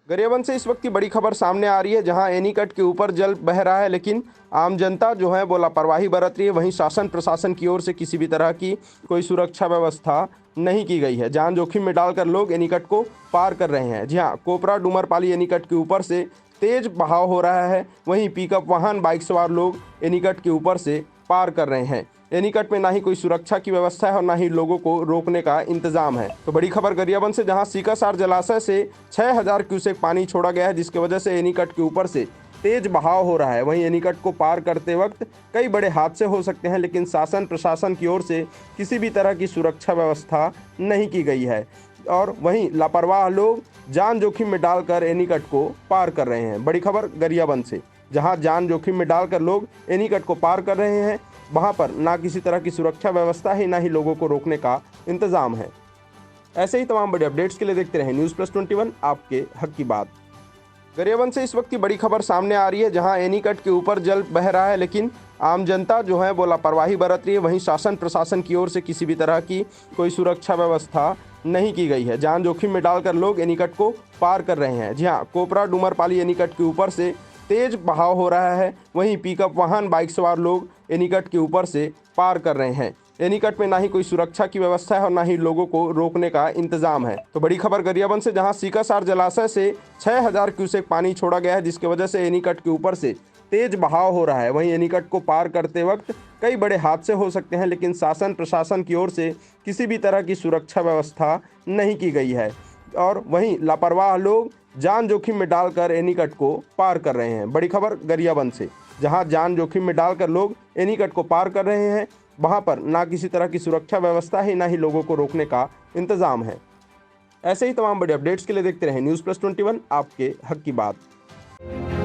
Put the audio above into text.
गरियाबंद से इस वक्त की बड़ी खबर सामने आ रही है, जहां एनीकट के ऊपर जल बह रहा है, लेकिन आम जनता जो है वो लापरवाही बरत रही है। वहीं शासन प्रशासन की ओर से किसी भी तरह की कोई सुरक्षा व्यवस्था नहीं की गई है। जान जोखिम में डालकर लोग एनीकट को पार कर रहे हैं। जी हाँ, कोपरा डूमरपाली एनीकट के ऊपर से तेज बहाव हो रहा है। वहीं पिकअप वाहन बाइक सवार लोग एनीकट के ऊपर से पार कर रहे हैं। एनीकट में ना ही कोई सुरक्षा की व्यवस्था है और ना ही लोगों को रोकने का इंतजाम है। तो बड़ी खबर गरियाबंद से, जहां सीकासार जलाशय से 6000 क्यूसेक पानी छोड़ा गया है, जिसकी वजह से एनीकट के ऊपर से तेज बहाव हो रहा है। वहीं एनीकट को पार करते वक्त कई बड़े हादसे हो सकते हैं, लेकिन शासन प्रशासन की ओर से किसी भी तरह की सुरक्षा व्यवस्था नहीं की गई है और वहीं लापरवाह लोग जान जोखिम में डालकर एनीकट को पार कर रहे हैं। बड़ी खबर गरियाबंद से, जहां जान जोखिम में डालकर लोग एनीकट को पार कर रहे हैं, वहां पर ना किसी तरह की सुरक्षा व्यवस्था है, ना ही लोगों को रोकने का इंतजाम है। ऐसे ही तमाम बड़े अपडेट्स के लिए देखते रहें News+21, आपके हक की बात। गरियाबंद से इस वक्त की बड़ी खबर सामने आ रही है, जहां एनीकट के ऊपर जल बह रहा है, लेकिन आम जनता जो है वो लापरवाही बरत रही है। वहीं शासन प्रशासन की ओर से किसी भी तरह की कोई सुरक्षा व्यवस्था नहीं की गई है। जान जोखिम में डालकर लोग एनीकट को पार कर रहे हैं। जी हाँ, कोपरा डूमरपाली एनीकट के ऊपर से तेज बहाव हो रहा है। वहीं पिकअप वाहन बाइक सवार लोग एनीकट के ऊपर से पार कर रहे हैं। एनीकट में ना ही कोई सुरक्षा की व्यवस्था है और ना ही लोगों को रोकने का इंतजाम है। तो बड़ी खबर गरियाबंद से, जहां सीकासार जलाशय से 6000 क्यूसेक पानी छोड़ा गया है, जिसकी वजह से एनीकट के ऊपर से तेज बहाव हो रहा है। वहीं एनीकट को पार करते वक्त कई बड़े हादसे हो सकते हैं, लेकिन शासन प्रशासन की ओर से किसी भी तरह की सुरक्षा व्यवस्था नहीं की गई है और वहीं लापरवाह लोग जान जोखिम में डालकर एनीकट को पार कर रहे हैं। बड़ी खबर गरियाबंद से, जहां जान जोखिम में डालकर लोग एनीकट को पार कर रहे हैं, वहां पर ना किसी तरह की सुरक्षा व्यवस्था है, ना ही लोगों को रोकने का इंतजाम है। ऐसे ही तमाम बड़े अपडेट्स के लिए देखते रहें News+21, आपके हक की बात।